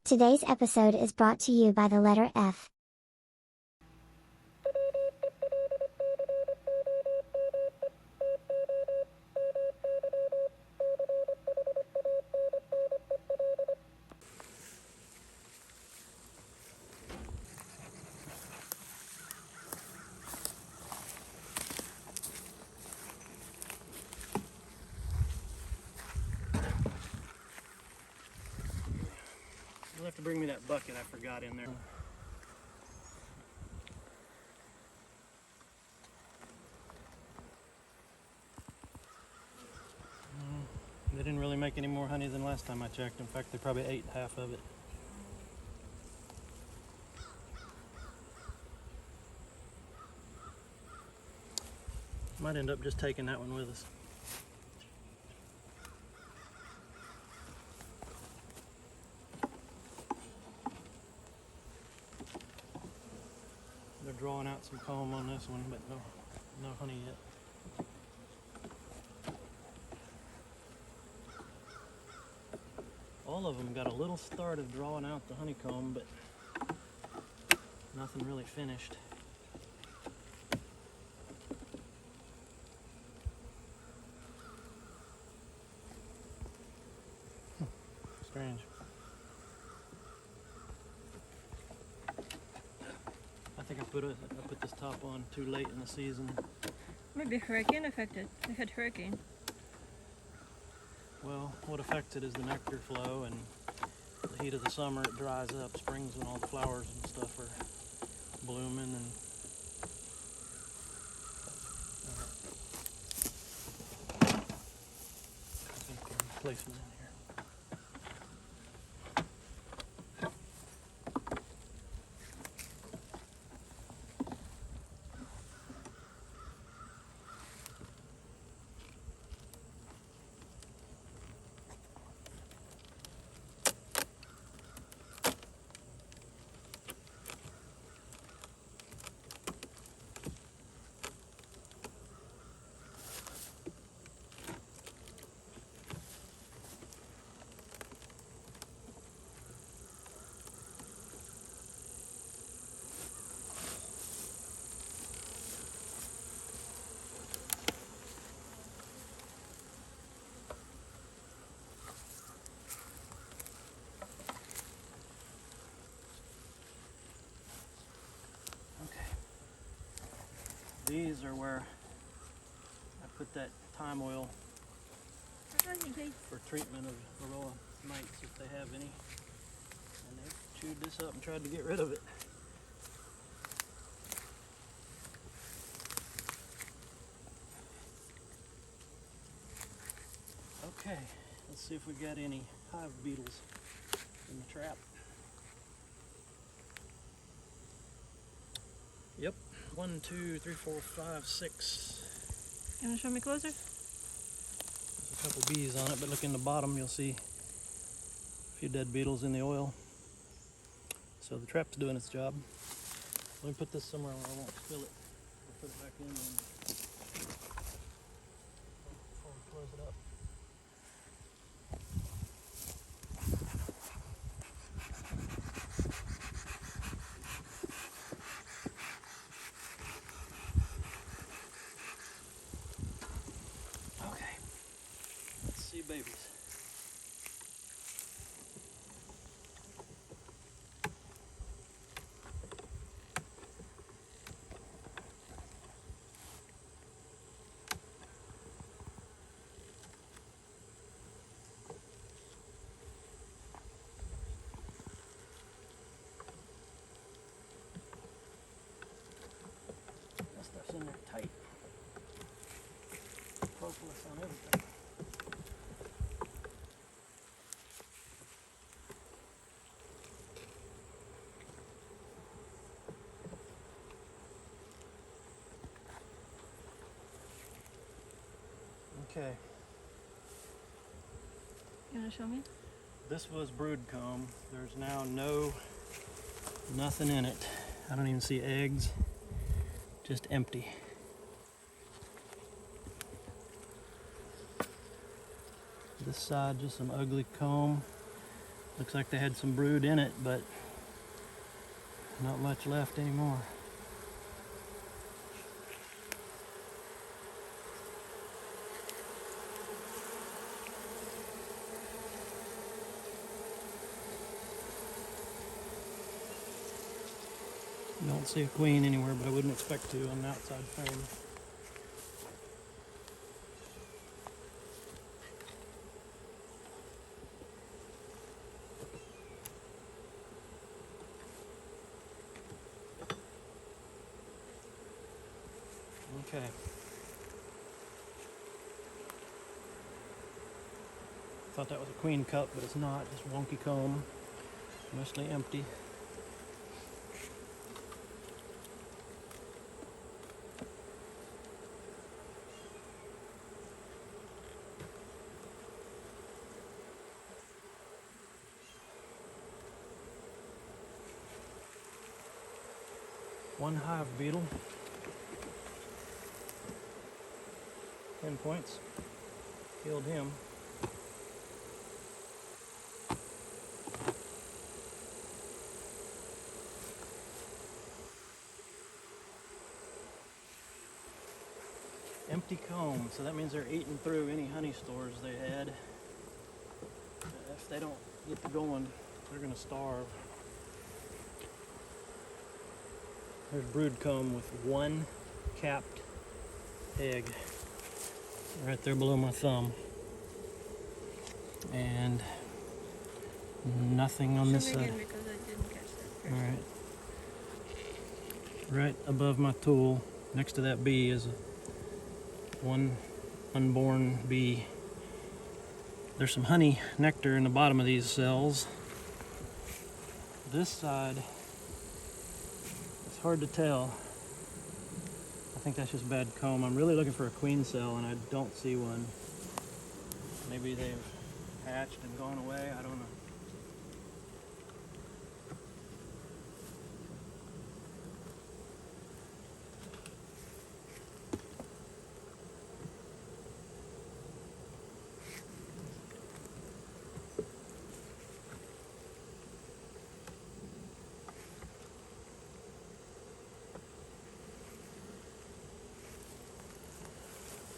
Today's episode is brought to you by the letter F. You'll have to bring me that bucket I forgot in there. They didn't really make any more honey than last time I checked. In fact, they probably ate half of it. Might end up just taking that one with us. They're drawing out some comb on this one, but no honey yet. All of them got a little start of drawing out the honeycomb, but nothing really finished. Strange. I think I put this top on too late in the season. Maybe hurricane affected. We had hurricane. Well, what affects it is the nectar flow, and the heat of the summer it dries up. Springs when all the flowers and stuff are blooming, and I think the replacement in here. These are where I put that thyme oil for treatment of varroa mites if they have any. And they chewed this up and tried to get rid of it. Okay, let's see if we got any hive beetles in the trap. Yep. 1, 2, 3, 4, 5, 6. You want to show me closer? There's a couple bees on it, but look in the bottom, you'll see a few dead beetles in the oil. So the trap's doing its job. Let me put this somewhere where I won't spill it. I'll put it back in before we close it up. Babies. That stuff's in there tight. Propolis on everything. Okay. You want to show me? This was brood comb. There's now nothing in it. I don't even see eggs. Just empty. This side, just some ugly comb. Looks like they had some brood in it, but not much left anymore. Don't see a queen anywhere, but I wouldn't expect to on an outside frame. Okay. Thought that was a queen cup, but it's not. Just wonky comb, mostly empty. One hive beetle. 10 points. Killed him. Empty comb, so that means they're eating through any honey stores they had. If they don't get to going, they're gonna starve. There's brood comb with one capped egg right there below my thumb, and nothing on this Show me side. again because I didn't catch that. All right, right above my tool, next to that bee, is one unborn bee. There's some honey nectar in the bottom of these cells. This side, it's hard to tell. I think that's just bad comb. I'm really looking for a queen cell and I don't see one. Maybe they've hatched and gone away, I don't know.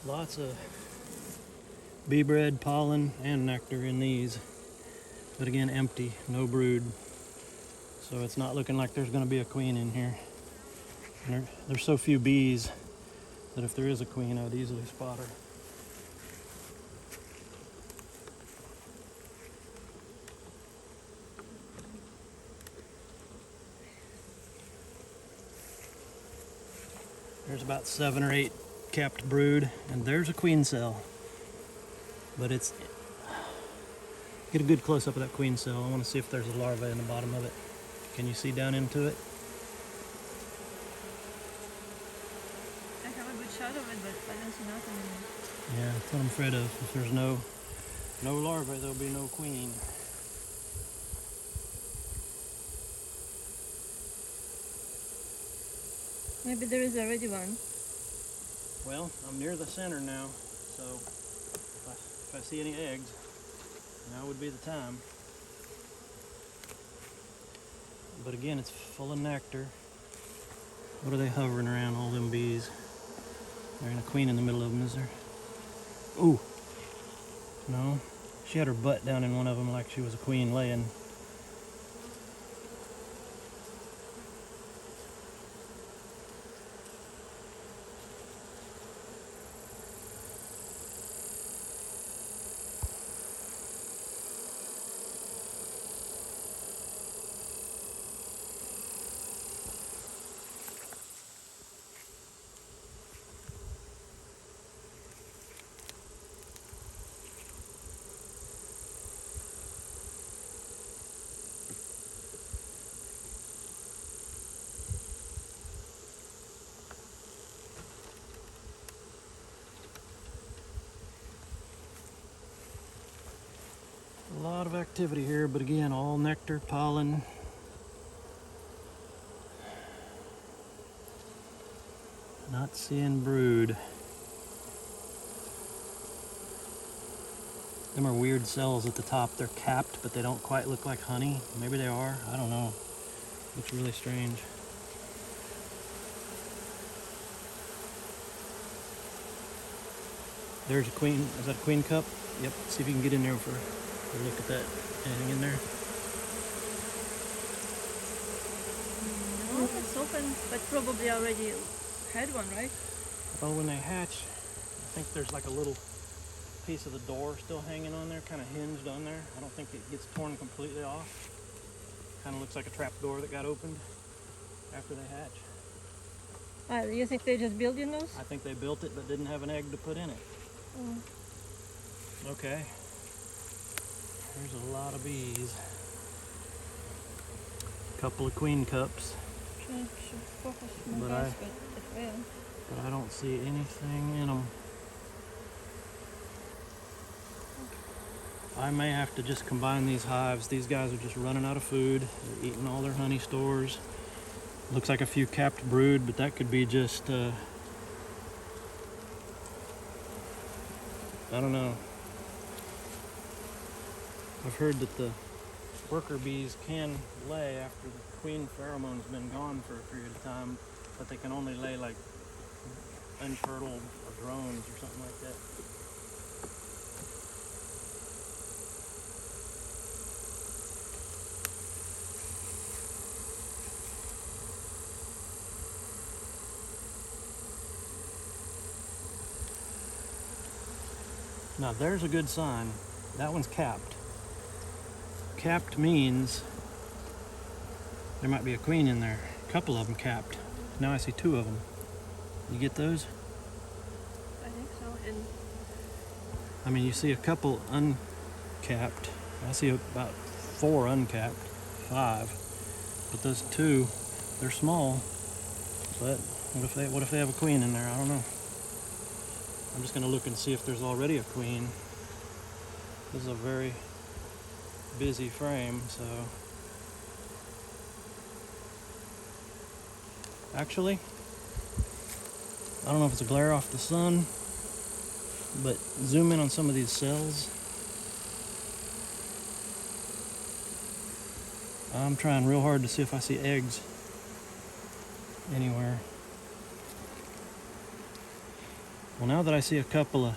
Lots of bee bread, pollen, and nectar in these. But again, empty, no brood. So it's not looking like there's going to be a queen in here. And there's so few bees that if there is a queen, I'd easily spot her. There's about 7 or 8 capped brood, and there's a queen cell. But it's, get a good close-up of that queen cell. I want to see if there's a larva in the bottom of it. Can you see down into it? I have a good shot of it, but I don't see nothing in it. Yeah, that's what I'm afraid of. If there's no larva, there'll be no queen. Maybe there is already one. Well, I'm near the center now, so if I see any eggs, now would be the time. But again, it's full of nectar. What are they hovering around, all them bees? There ain't a queen in the middle of them, is there? Ooh, no. She had her butt down in one of them like she was a queen laying. A lot of activity here, but again, all nectar, pollen. Not seeing brood. Them are weird cells at the top. They're capped, but they don't quite look like honey. Maybe they are. I don't know. Looks really strange. There's a queen. Is that a queen cup? Yep. See if you can get in there for a look at that. Anything in there? No, it's open, but probably already had one, right? Well, when they hatch, I think there's like a little piece of the door still hanging on there, kind of hinged on there. I don't think it gets torn completely off. Kind of looks like a trap door that got opened after they hatch. You think they just building those? I think they built it but didn't have an egg to put in it. Oh. Okay. There's a lot of bees. Couple of queen cups. Should focus my But eyes, but it will. But I don't see anything in them. I may have to just combine these hives. These guys are just running out of food. They're eating all their honey stores. Looks like a few capped brood, but that could be just, I don't know. I've heard that the worker bees can lay after the queen pheromone's been gone for a period of time, but they can only lay like infertile drones or something like that. Now there's a good sign. That one's capped. Capped means there might be a queen in there. A couple of them capped. Now I see two of them. You get those? I think so. And I mean, you see a couple uncapped. I see about 4 uncapped, 5. But those 2, they're small. But what if they have a queen in there? I don't know. I'm just gonna look and see if there's already a queen. This is a very busy frame, so. Actually, I don't know if it's a glare off the sun, but zoom in on some of these cells. I'm trying real hard to see if I see eggs anywhere. Well, now that I see a couple of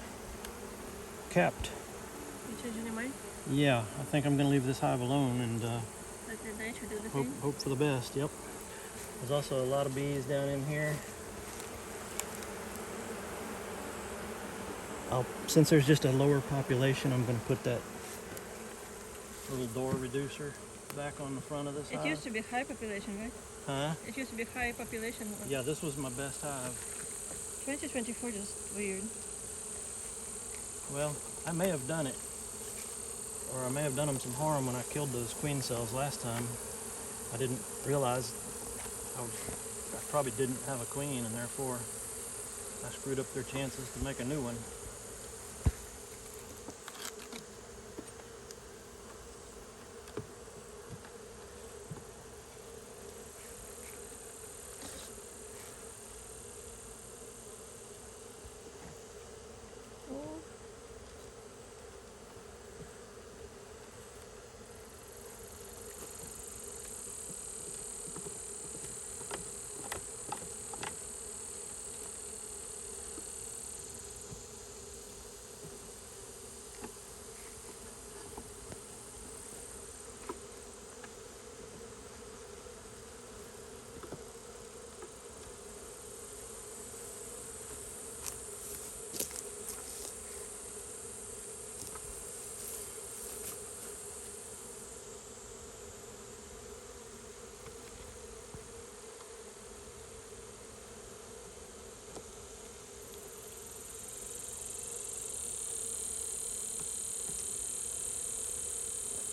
capped, you changing your mind? yeah, I think I'm gonna leave this hive alone and Let the nature do the hope, thing? hope for the best. Yep. There's also a lot of bees down in here. Since there's just a lower population, I'm gonna put that little door reducer back on the front of this It hive. used to be high population, right? Huh? It used to be high population. Yeah, this was my best hive. 2024 is weird. Well, I may have done it, or I may have done them some harm when I killed those queen cells last time. I didn't realize I probably didn't have a queen, and therefore I screwed up their chances to make a new one.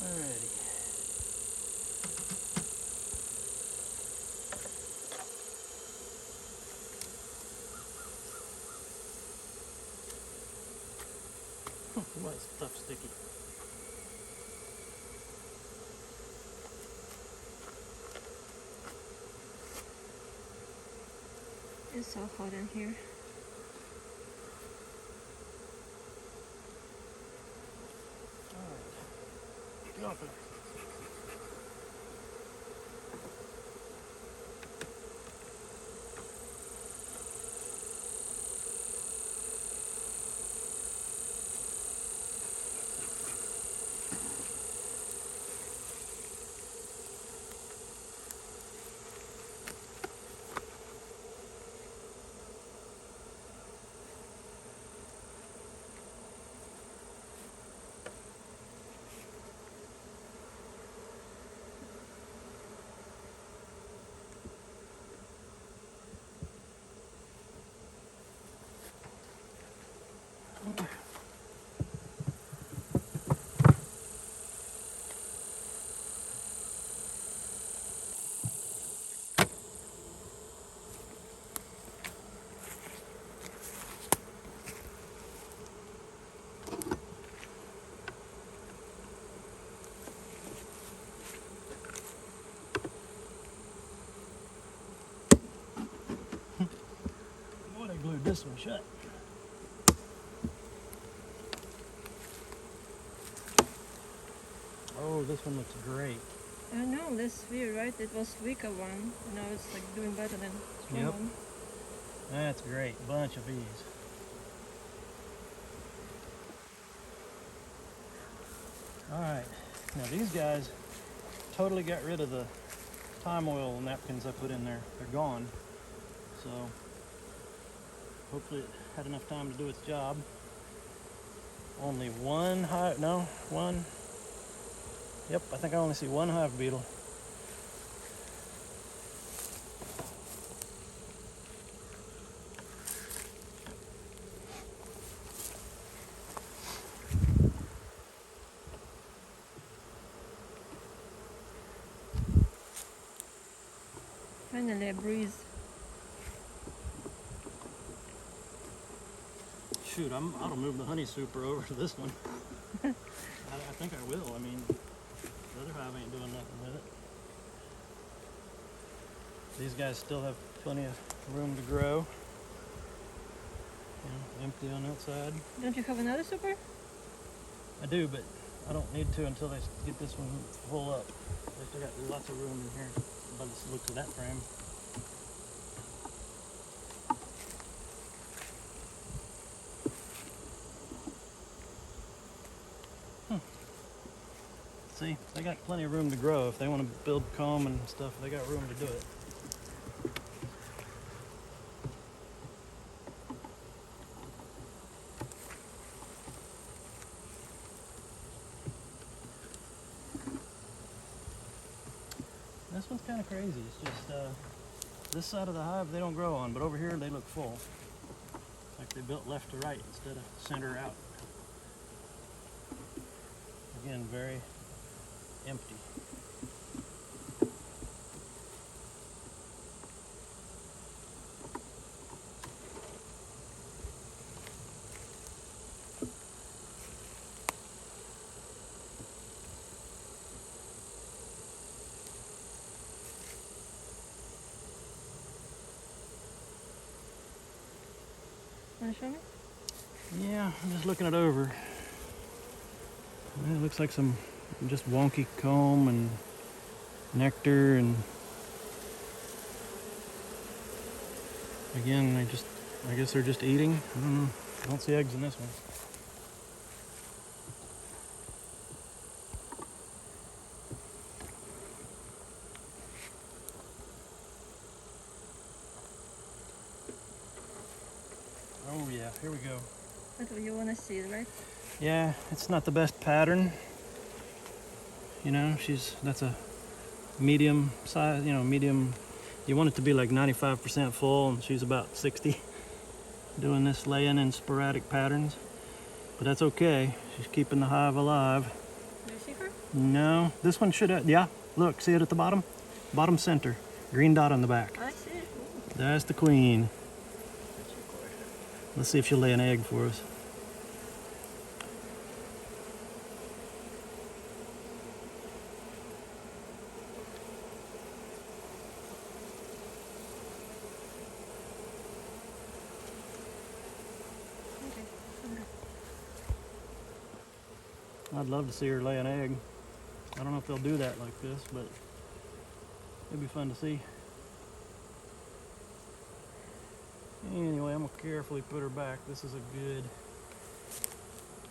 Alrighty. Why is stuff sticky? It's so hot in here. drop it. Boy, they glued this one shut. Oh, this one looks great. I know, that's weird, right? It was weaker one. Now it's like doing better than strong Yep. one. That's great. Bunch of bees. Alright, now these guys totally got rid of the thyme oil napkins I put in there. They're gone. So hopefully it had enough time to do its job. Only one hive, no, one. Yep, I think I only see one hive beetle. Finally a breeze. Shoot, I'll move the honey super over to this one. I think I will. I mean, the other hive ain't doing nothing with it. These guys still have plenty of room to grow. Empty on that side. Don't you have another super? I do, but I don't need to until they get this one full up. They still got lots of room in here by the looks of that frame. See, they got plenty of room to grow. If they want to build comb and stuff, they got room to do it. This one's kind of crazy. It's just this side of the hive they don't grow on, but over here they look full. It's like they built left to right instead of center out. Again, very empty. Want to show me? Yeah, I'm just looking it over. It looks like some just wonky comb and nectar, and again, I guess they're just eating. I don't know. I don't see eggs in this one. Oh yeah, here we go. That's what you want to see, right? Yeah, it's not the best pattern. You know, that's a medium size, medium. You want it to be like 95% full, and she's about 60. Doing this laying in sporadic patterns. But that's okay. She's keeping the hive alive. Do you see her? No, this one should have, yeah, look, see it at the bottom? Bottom center, green dot on the back. I see it. Ooh. That's the queen. Let's record. Let's see if she'll lay an egg for us. Okay. I'd love to see her lay an egg. I don't know if they'll do that like this, but it'd be fun to see. Anyway, I'm gonna carefully put her back. This is a good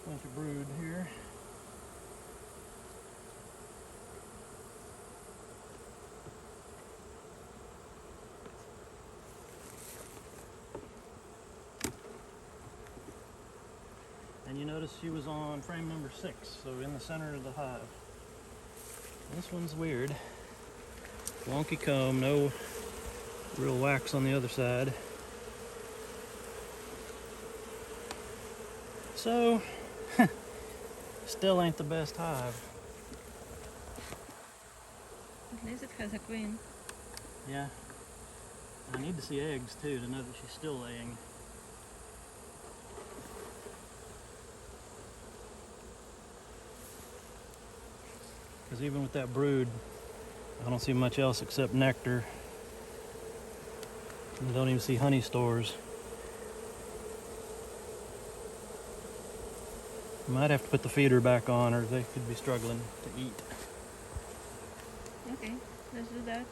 bunch of brood here. And you notice she was on frame number 6, so in the center of the hive. This one's weird. Wonky comb, no real wax on the other side. So, still ain't the best hive. At least it has a queen. Yeah. I need to see eggs too to know that she's still laying. Because even with that brood, I don't see much else except nectar. I don't even see honey stores. Might have to put the feeder back on or they could be struggling to eat. Okay, let's do that.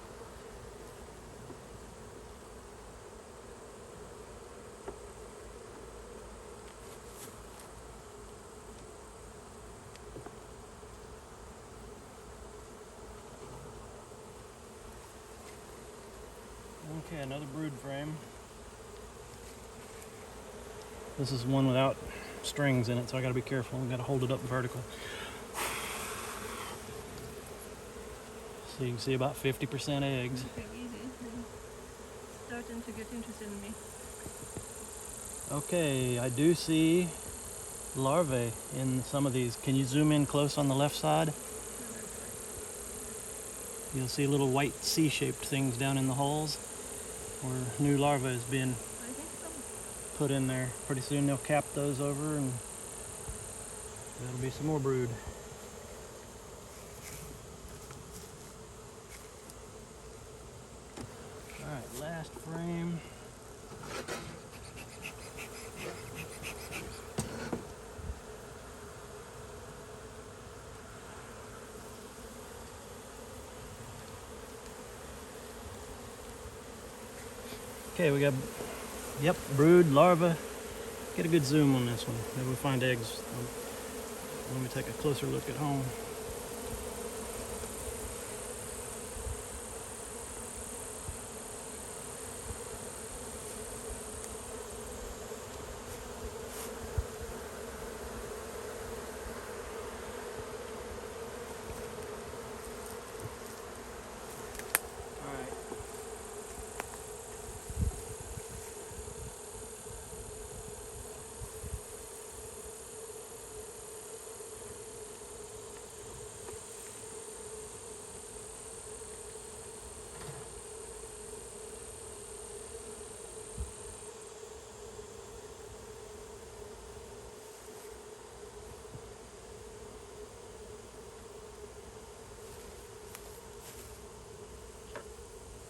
Okay, another brood frame. This is one without strings in it, so I gotta be careful. I gotta hold it up vertical. So you can see about 50% eggs. Okay, easy. Starting to get interested in me. Okay, I do see larvae in some of these. Can you zoom in close on the left side? You'll see little white C-shaped things down in the holes where new larvae is being I think so. put in there. Pretty soon they'll cap those over and there'll be some more brood. Alright, last frame. Okay, we got, yep, brood, larva. Get a good zoom on this one. Maybe we'll find eggs. Let me take a closer look at home.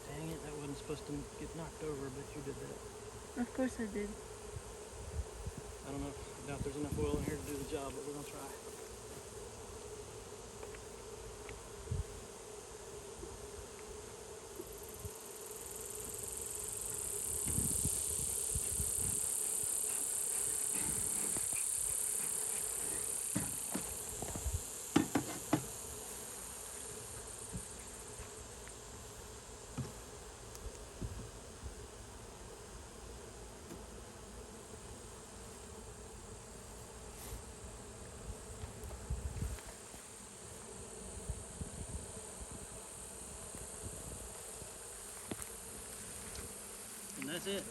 Dang it, that wasn't supposed to get knocked over, but you did that. Of course I did. I don't know, I doubt there's enough oil in here to do the job, but we're gonna try. And that's it.